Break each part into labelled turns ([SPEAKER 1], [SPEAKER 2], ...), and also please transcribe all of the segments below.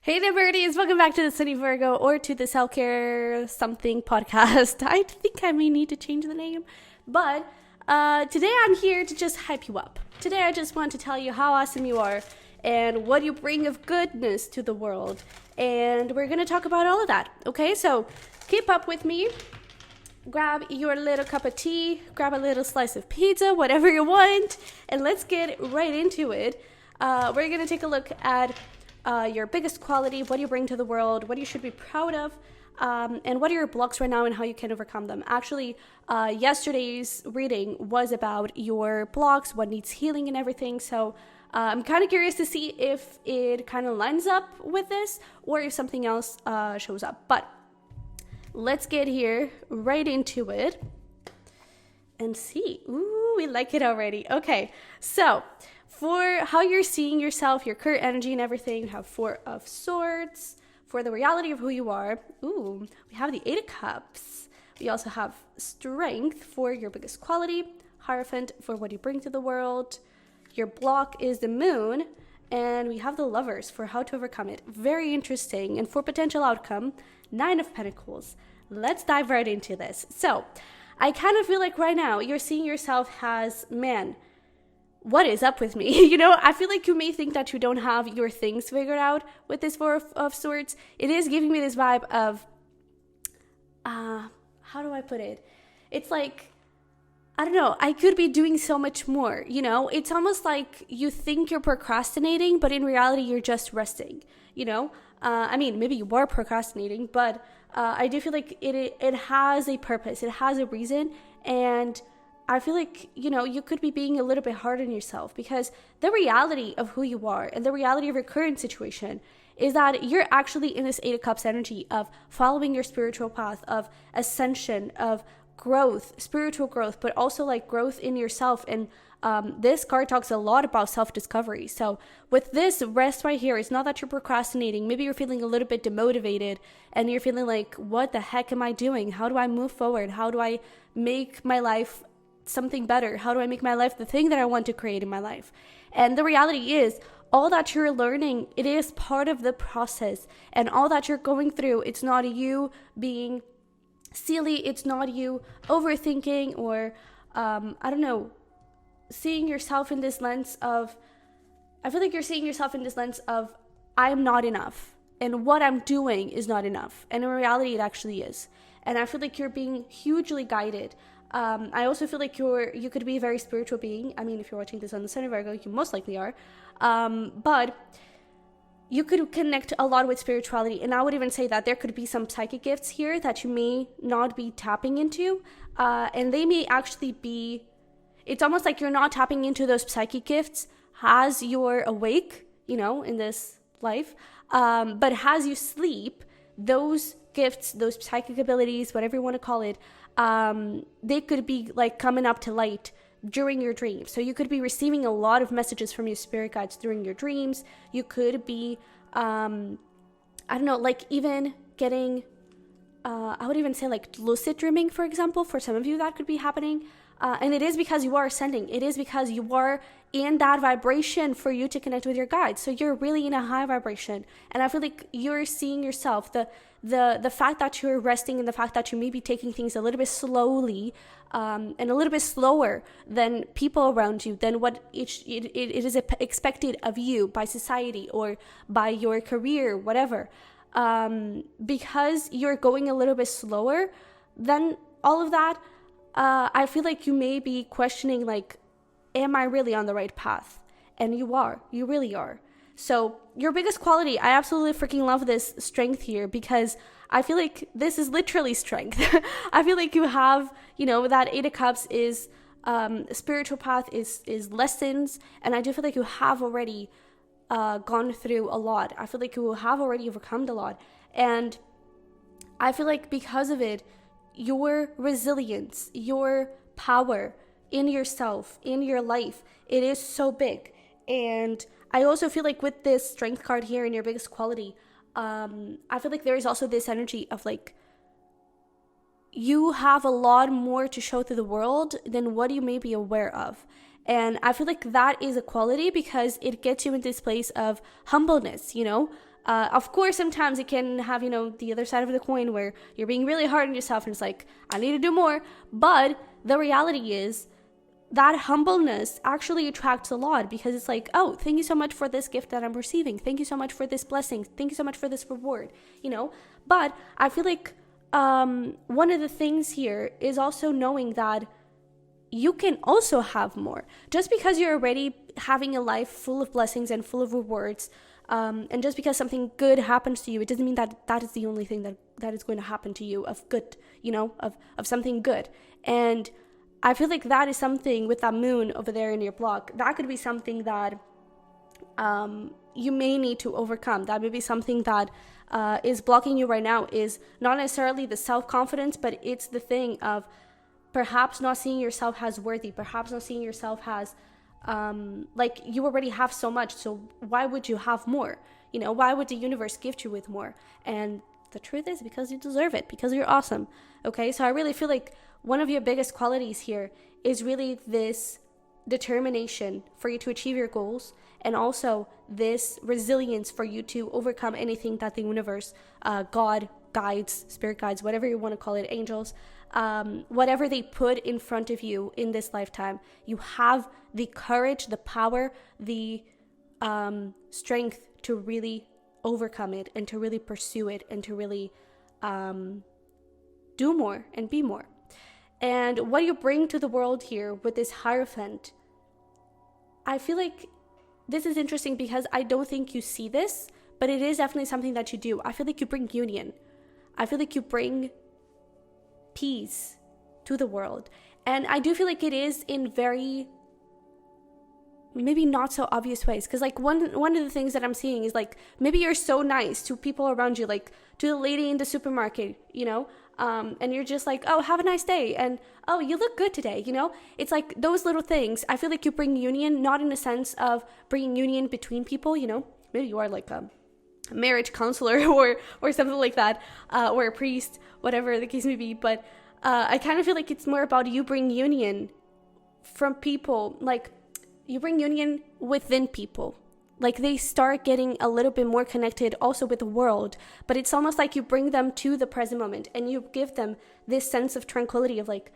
[SPEAKER 1] Hey there, birdies. Welcome back to the Sunny Virgo or to the Self-Care Something podcast. I think I may need to change the name. But today I'm here to just hype you up. Today I just want to tell you how awesome you are and what you bring of goodness to the world. And we're going to talk about all of that. Okay, so keep up with me. Grab your little cup of tea, grab a little slice of pizza, whatever you want, and let's get right into it. We're going to take a look at your biggest quality, what you bring to the world, what you should be proud of, and what are your blocks right now and how you can overcome them. Actually, yesterday's reading was about your blocks, what needs healing and everything. So I'm kind of curious to see if it kind of lines up with this or if something else shows up. But let's get here right into it and see. Ooh, we like it already. Okay, so for how you're seeing yourself, your current energy and everything, you have Four of Swords. For the reality of who you are, ooh, we have the Eight of Cups. We also have Strength for your biggest quality, Hierophant for what you bring to the world. Your block is the Moon, and we have the Lovers for how to overcome it. Very interesting. And for potential outcome, Nine of Pentacles. Let's dive right into this. So I kind of feel like right now you're seeing yourself as, man, what is up with me? You know, I feel like you may think that you don't have your things figured out with this Four of Swords. It is giving me this vibe of, how do I put it? It's like, I don't know, I could be doing so much more, you know? It's almost like you think you're procrastinating, but in reality, you're just resting, you know? I mean, maybe you are procrastinating, but I do feel like it has a purpose. It has a reason, and I feel like, you know, you could be being a little bit hard on yourself because the reality of who you are and the reality of your current situation is that you're actually in this Eight of Cups energy of following your spiritual path, of ascension, of growth, spiritual growth, but also like growth in yourself. And this card talks a lot about self-discovery. So with this rest right here, it's not that you're procrastinating. Maybe you're feeling a little bit demotivated and you're feeling like, what the heck am I doing? How do I move forward? How do I make my life something better? How do I make my life the thing that I want to create in my life? And the reality is, all that you're learning, it is part of the process. And all that you're going through, it's not you being silly, it's not you overthinking or, I don't know, seeing yourself in this lens of, I feel like you're seeing yourself in this lens of, I'm not enough. And what I'm doing is not enough. And in reality, it actually is. And I feel like you're being hugely guided. I also feel like you could be a very spiritual being. I mean, if you're watching this on the Sunny Virgo, you most likely are. But you could connect a lot with spirituality. And I would even say that there could be some psychic gifts here that you may not be tapping into. And they may actually be, it's almost like you're not tapping into those psychic gifts as you're awake, you know, in this life. But as you sleep, those gifts, those psychic abilities, whatever you want to call it, they could be like coming up to light during your dreams. So you could be receiving a lot of messages from your spirit guides during your dreams. You could be, I don't know, like even getting, I would even say like lucid dreaming, for example. For some of you, that could be happening. And it is because you are ascending. It is because you are in that vibration for you to connect with your guides. So you're really in a high vibration. And I feel like you're seeing yourself, the fact that you're resting and the fact that you may be taking things a little bit slowly and a little bit slower than people around you, than what it is expected of you by society or by your career, whatever. Because you're going a little bit slower than all of that, I feel like you may be questioning, like, am I really on the right path? And you are. You really are. So your biggest quality, I absolutely freaking love this strength here because I feel like this is literally strength. I feel like you have, you know, that Eight of Cups is spiritual path, is lessons. And I do feel like you have already gone through a lot. I feel like you have already overcome a lot. And I feel like because of it, your resilience, your power in yourself, in your life, it is so big. And I also feel like with this strength card here in your biggest quality, I feel like there is also this energy of like, you have a lot more to show to the world than what you may be aware of. And I feel like that is a quality because it gets you in this place of humbleness, you know? Of course, sometimes it can have, the other side of the coin where you're being really hard on yourself and it's like, I need to do more. But the reality is that humbleness actually attracts a lot, because it's like, oh, thank you so much for this gift that I'm receiving. Thank you so much for this blessing. Thank you so much for this reward, But I feel like one of the things here is also knowing that you can also have more. Just because you're already having a life full of blessings and full of rewards, and just because something good happens to you, it doesn't mean that that is the only thing that is going to happen to you of good, of something good. And I feel like that is something with that moon over there in your block. That could be something that you may need to overcome. That may be something that is blocking you right now, is not necessarily the self-confidence, but it's the thing of perhaps not seeing yourself as worthy, perhaps not seeing yourself as like you already have so much, so why would you have more? Why would the universe gift you with more? And the truth is, because you deserve it, because you're awesome. Okay, so I really feel like one of your biggest qualities here is really this determination for you to achieve your goals, and also this resilience for you to overcome anything that the universe, God, guides, spirit guides, whatever you want to call it, angels, whatever they put in front of you in this lifetime. You have the courage, the power, the strength to really overcome it and to really pursue it and to really do more and be more. And what you bring to the world here with this Hierophant, I feel like this is interesting because I don't think you see this, but it is definitely something that you do. I feel like you bring union. I feel like you bring peace to the world. And I do feel like it is in very, maybe not so obvious ways. Because like one of the things that I'm seeing is like, maybe you're so nice to people around you, like to the lady in the supermarket, and you're just like, oh, have a nice day. And, oh, you look good today, It's like those little things. I feel like you bring union, not in the sense of bringing union between people, Maybe you are like a marriage counselor or something like that, or a priest, whatever the case may be. But I kind of feel like it's more about you bring union from people, like you bring union within people. Like they start getting a little bit more connected also with the world, but it's almost like you bring them to the present moment and you give them this sense of tranquility of like,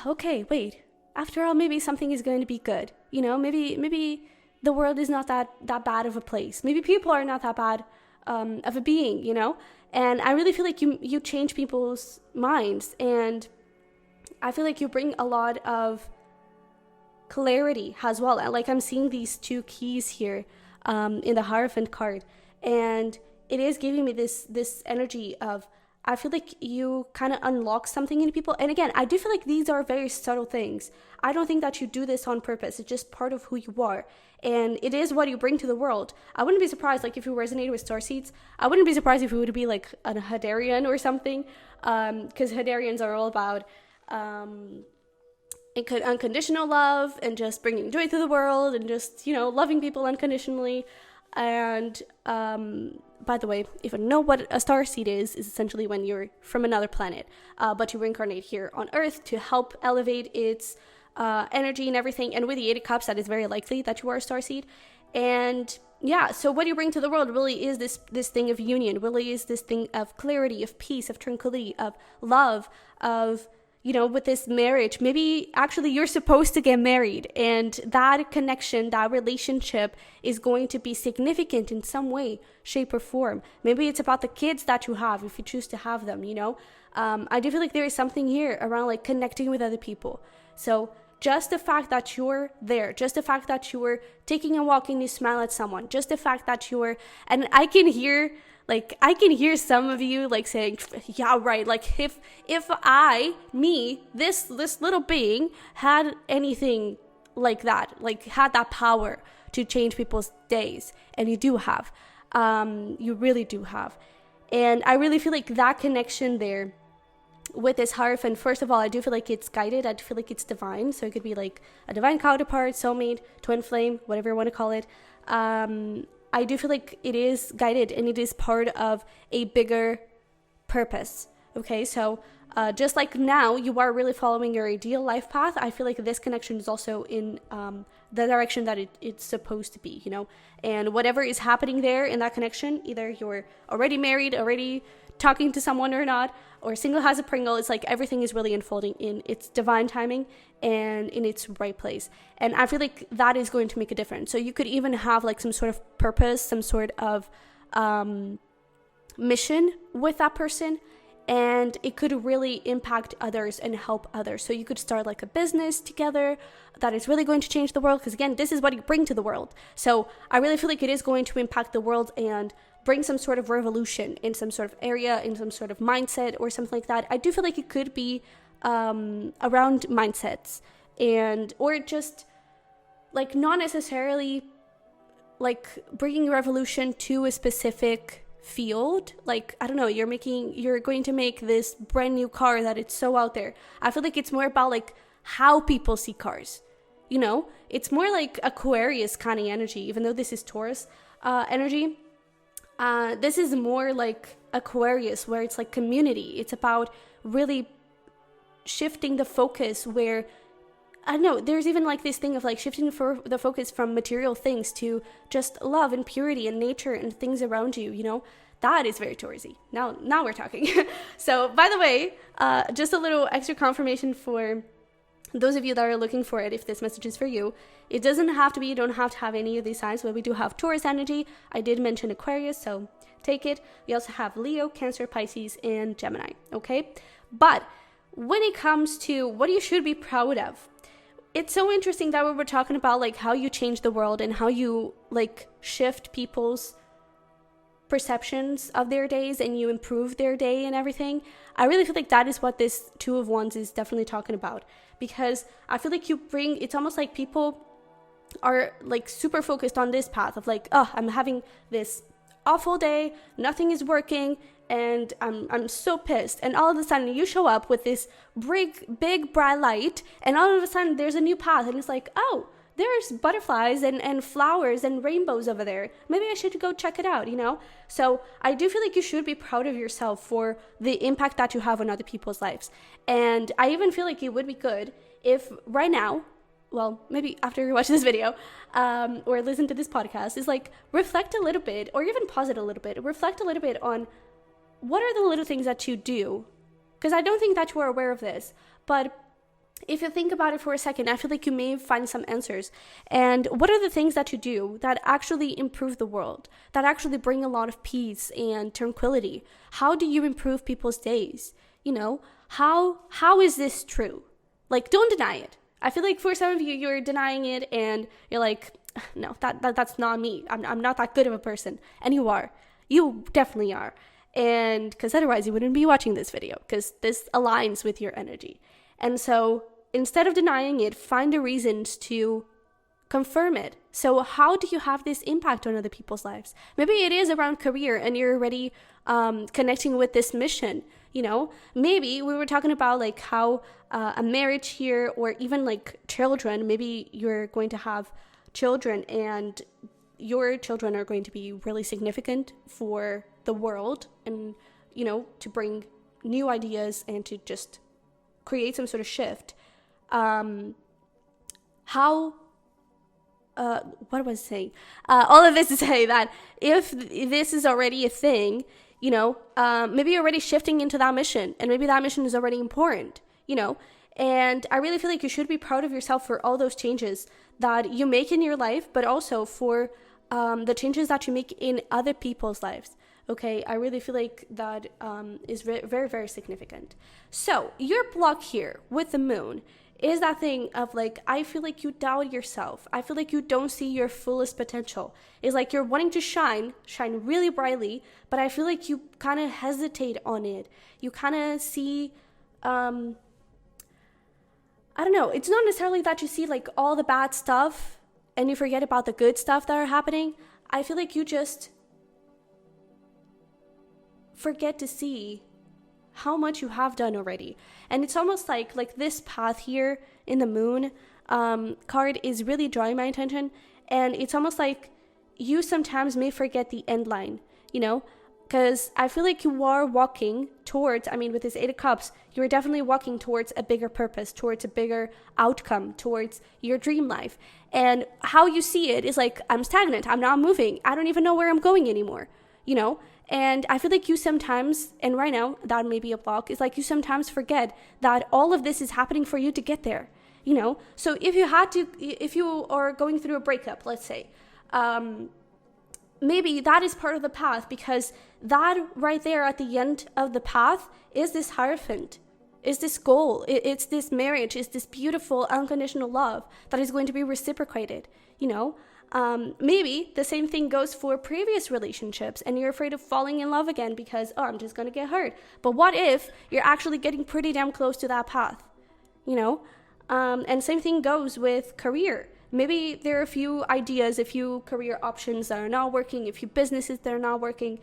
[SPEAKER 1] okay, wait, after all, maybe something is going to be good. Maybe the world is not that bad of a place. Maybe people are not that bad of a being, And I really feel like you change people's minds, and I feel like you bring a lot of clarity as well. Like I'm seeing these two keys here in the Hierophant card, and it is giving me this energy of, I feel like you kind of unlock something in people. And again, I do feel like these are very subtle things. I don't think that you do this on purpose. It's just part of who you are, and it is what you bring to the world. I wouldn't be surprised, like if you resonated with starseeds, I wouldn't be surprised if you would be like a Hadarian or something, because Hadarians are all about unconditional love and just bringing joy to the world and just, loving people unconditionally. And by the way, if you know what a starseed is essentially when you're from another planet, but you reincarnate here on Earth to help elevate its energy and everything. And with the 8 of Cups, that is very likely that you are a starseed. And yeah, so what you bring to the world really is this thing of union, really is this thing of clarity, of peace, of tranquility, of love, of, with this marriage. Maybe actually you're supposed to get married, and that connection, that relationship is going to be significant in some way, shape, or form. Maybe it's about the kids that you have, if you choose to have them, I do feel like there is something here around like connecting with other people. So just the fact that you're there, just the fact that you're taking a walk and you smile at someone, just the fact that and I can hear some of you like saying, yeah, right. Like if this little being had anything like that, like had that power to change people's days, and you do have, you really do have. And I really feel like that connection there with this Hierophant, first of all, I do feel like it's guided. I do feel like it's divine. So it could be like a divine counterpart, soulmate, twin flame, whatever you want to call it. I do feel like it is guided, and it is part of a bigger purpose. Okay, so just like now you are really following your ideal life path, I feel like this connection is also in the direction that it's supposed to be, you know? And whatever is happening there in that connection, either you're already married, already talking to someone or not, or single as a Pringle, it's like everything is really unfolding in its divine timing and in its right place. And I feel like that is going to make a difference. So you could even have like some sort of purpose, some sort of mission with that person, and it could really impact others and help others. So you could start like a business together that is really going to change the world, because again, this is what you bring to the world. So I really feel like it is going to impact the world and bring some sort of revolution in some sort of area, in some sort of mindset or something like that. I do feel like it could be around mindsets, and or just like not necessarily like bringing revolution to a specific field. Like, I don't know, you're going to make this brand new car that it's so out there. I feel like it's more about like how people see cars, you know? It's more like Aquarius kind of energy, even though this is Taurus energy. This is more like Aquarius, where it's like community. It's about really shifting the focus where, I don't know, there's even like this thing of like shifting the focus from material things to just love and purity and nature and things around you, you know? That is very Taurisy. Now we're talking. So, by the way, just a little extra confirmation for those of you that are looking for it, if this message is for you. It doesn't have to be, you don't have to have any of these signs, but we do have Taurus energy. I did mention Aquarius, so take it. We also have Leo, Cancer, Pisces, and Gemini, okay? But when it comes to what you should be proud of, it's so interesting that we were talking about like how you change the world and how you like shift people's perceptions of their days and you improve their day and everything. I really feel like that is what this Two of Wands is definitely talking about, because I feel like it's almost like people are like super focused on this path of like, oh, I'm having this awful day, nothing is working, and I'm so pissed. And all of a sudden you show up with this big bright light, and all of a sudden there's a new path, and it's like, oh, there's butterflies and flowers and rainbows over there. Maybe I should go check it out, you know? So I do feel like you should be proud of yourself for the impact that you have on other people's lives. And I even feel like it would be good if right now, well, maybe after you watch this video or listen to this podcast, is like reflect a little bit, or even pause it a little bit, reflect a little bit on what are the little things that you do? Because I don't think that you are aware of this, but if you think about it for a second, I feel like you may find some answers. And what are the things that you do that actually improve the world, that actually bring a lot of peace and tranquility? How do you improve people's days? You know, how is this true? Like, don't deny it. I feel like for some of you, you're denying it and you're like, no, that's not me. I'm not that good of a person. And you are. You definitely are. And because otherwise you wouldn't be watching this video, because this aligns with your energy. And so instead of denying it, find the reasons to confirm it. So how do you have this impact on other people's lives? Maybe it is around career and you're already connecting with this mission, you know? Maybe we were talking about like how a marriage here, or even like children, maybe you're going to have children and your children are going to be really significant for the world and, you know, to bring new ideas and to just create some sort of shift. What was I saying? All of this to say that if this is already a thing, you know, maybe you're already shifting into that mission, and maybe that mission is already important, you know. And I really feel like you should be proud of yourself for all those changes that you make in your life, but also for the changes that you make in other people's lives. Okay, I really feel like that is very, very, very significant. So your block here with the moon is that thing of like, I feel like you doubt yourself. I feel like you don't see your fullest potential. It's like you're wanting to shine really brightly, but I feel like you kind of hesitate on it. You kind of see, I don't know. It's not necessarily that you see like all the bad stuff and you forget about the good stuff that are happening. I feel like you just forget to see how much you have done already. And it's almost like this path here in the moon card is really drawing my attention. And it's almost like you sometimes may forget the end line, you know, Because I feel like you are walking towards, I mean, with this Eight of Cups, you're definitely walking towards a bigger purpose, towards a bigger outcome, towards your dream life. And how you see it is like, I'm stagnant, I'm not moving, I don't even know where I'm going anymore, you know? And I feel like you sometimes, and right now, that may be a block, is like you sometimes forget that all of this is happening for you to get there, you know? So if you are going through a breakup, let's say, maybe that is part of the path, because that right there at the end of the path is this Hierophant, is this goal, it's this marriage, is this beautiful unconditional love that is going to be reciprocated, you know? Maybe the same thing goes for previous relationships and you're afraid of falling in love again because, I'm just going to get hurt. But what if you're actually getting pretty damn close to that path, you know? And same thing goes with career. Maybe there are a few ideas, a few career options that are not working, a few businesses that are not working.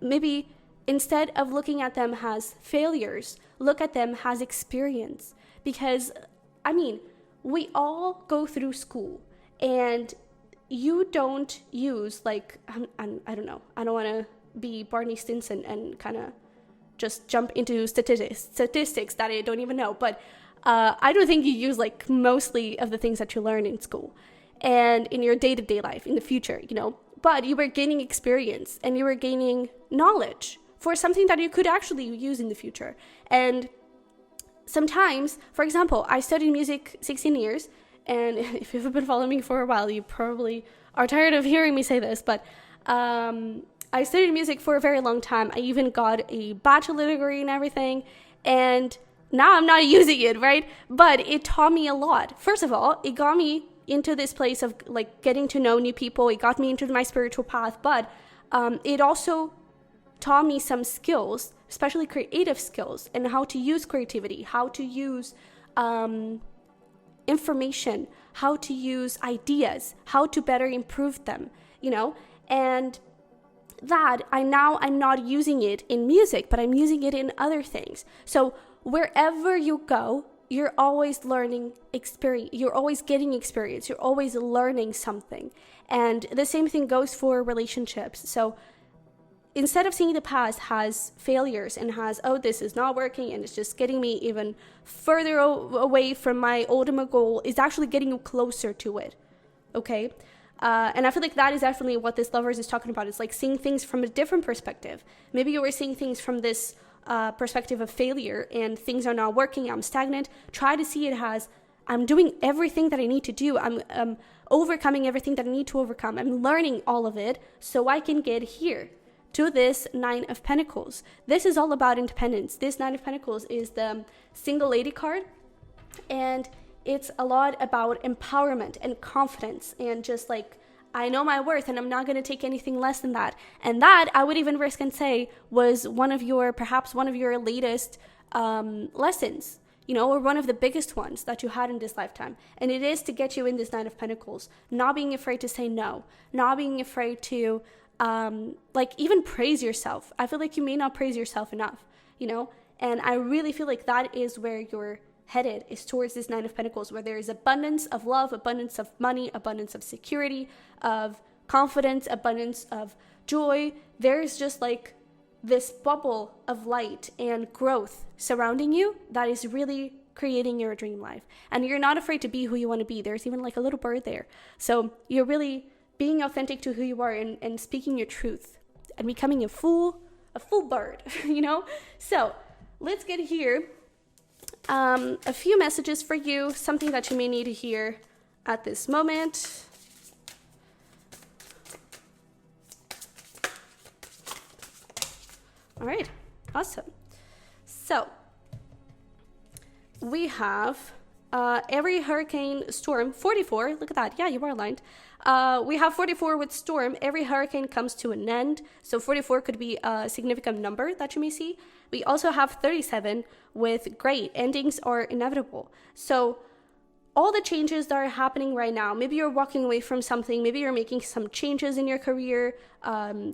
[SPEAKER 1] Maybe instead of looking at them as failures, look at them as experience. Because, I mean, we all go through school and you don't use, like, I don't know, I don't want to be Barney Stinson and kind of just jump into statistics that I don't even know, but I don't think you use like mostly of the things that you learn in school and in your day-to-day life in the future, you know, but you were gaining experience and you were gaining knowledge for something that you could actually use in the future. And sometimes, for example, I studied music 16 years, and if you've been following me for a while, you probably are tired of hearing me say this, but I studied music for a very long time. I even got a bachelor degree and everything, and now I'm not using it, right? But it taught me a lot. First of all, it got me into this place of like getting to know new people. It got me into my spiritual path, but it also taught me some skills, especially creative skills, and how to use creativity, how to use information, how to use ideas, how to better improve them, you know? And that I'm not using it in music, but I'm using it in other things. So wherever you go, you're always learning experience, you're always getting experience, you're always learning something. And the same thing goes for relationships. So instead of seeing the past as failures and as, this is not working and it's just getting me even further away from my ultimate goal, is actually getting you closer to it, okay? And I feel like that is definitely what this Lovers is talking about. It's like seeing things from a different perspective. Maybe you were seeing things from this perspective of failure and things are not working, I'm stagnant. Try to see it as, I'm doing everything that I need to do. I'm overcoming everything that I need to overcome. I'm learning all of it so I can get here to this Nine of Pentacles. This is all about independence. This Nine of Pentacles is the single lady card, and it's a lot about empowerment and confidence and just like, I know my worth and I'm not going to take anything less than that. And that, I would even risk and say, was perhaps one of your latest lessons, you know, or one of the biggest ones that you had in this lifetime. And it is to get you in this Nine of Pentacles, not being afraid to say no, not being afraid to like even praise yourself. I feel like you may not praise yourself enough, you know, and I really feel like that is where you're headed, is towards this Nine of Pentacles, where there is abundance of love, abundance of money, abundance of security, of confidence, abundance of joy. There's just like this bubble of light and growth surrounding you that is really creating your dream life. And you're not afraid to be who you want to be. There's even like a little bird there. So you're really being authentic to who you are and speaking your truth and becoming a full bird, you know? So let's get here. A few messages for you, something that you may need to hear at this moment. All right, awesome. So we have every hurricane, storm, 44. Look at that. Yeah, you are aligned. We have 44 with storm. Every hurricane comes to an end. So 44 could be a significant number that you may see. We also have 37 with great. Endings are inevitable. So all the changes that are happening right now, maybe you're walking away from something, maybe you're making some changes in your career,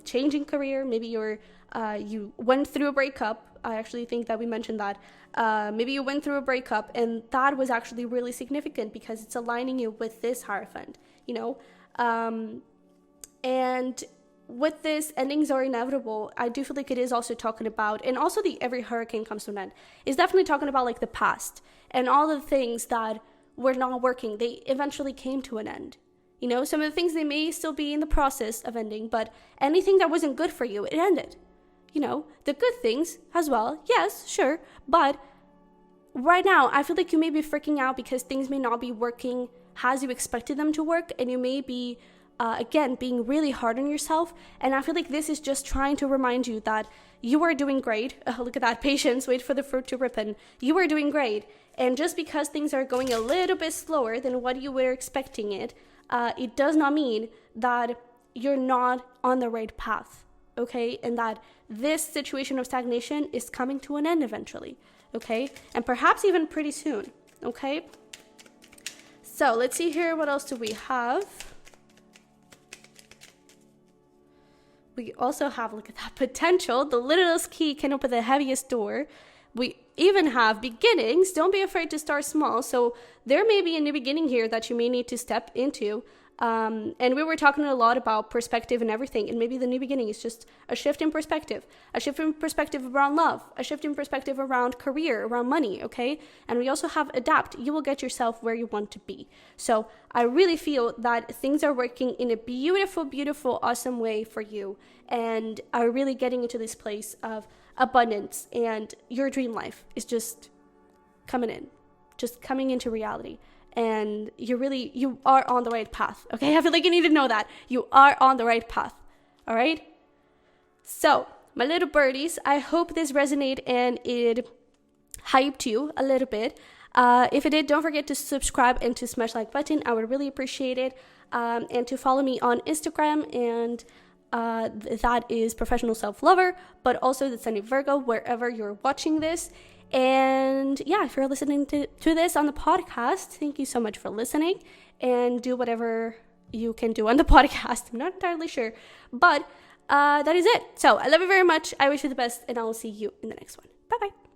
[SPEAKER 1] changing career, maybe you went through a breakup. I actually think that we mentioned that. Maybe you went through a breakup and that was actually really significant because it's aligning you with this Hierophant, you know? And with this, endings are inevitable. I do feel like it is also talking about, and also the every hurricane comes to an end, is definitely talking about like the past and all the things that were not working. They eventually came to an end. You know, some of the things, they may still be in the process of ending, but anything that wasn't good for you, it ended. You know, the good things as well, yes, sure, but right now, I feel like you may be freaking out because things may not be working as you expected them to work, and you may be, again, being really hard on yourself. And I feel like this is just trying to remind you that you are doing great. Look at that, patience, wait for the fruit to ripen. You are doing great. And just because things are going a little bit slower than what you were expecting it does not mean that you're not on the right path, okay? And that this situation of stagnation is coming to an end eventually, okay? And perhaps even pretty soon, okay? So let's see here. What else do we have? We also have, look at that, potential. The littlest key can open the heaviest door. We even have beginnings. Don't be afraid to start small. So there may be a new beginning here that you may need to step into. And we were talking a lot about perspective and everything. And maybe the new beginning is just a shift in perspective. A shift in perspective around love. A shift in perspective around career, around money, okay? And we also have adapt. You will get yourself where you want to be. So I really feel that things are working in a beautiful, beautiful, awesome way for you. And are really getting into this place of abundance. And your dream life is just coming in. Just coming into reality. And you are on the right path, okay? I feel like you need to know that. You are on the right path, all right? So, my little birdies, I hope this resonated and it hyped you a little bit. If it did, don't forget to subscribe and to smash like button. I would really appreciate it. And to follow me on Instagram, and that is Professional Self-Lover, but also the Sunny Virgo, wherever you're watching this. And yeah, if you're listening to this on the podcast, thank you so much for listening, and do whatever you can do on the podcast. I'm not entirely sure, but that is it. So I love you very much. I wish you the best, and I will see you in the next one. Bye-bye.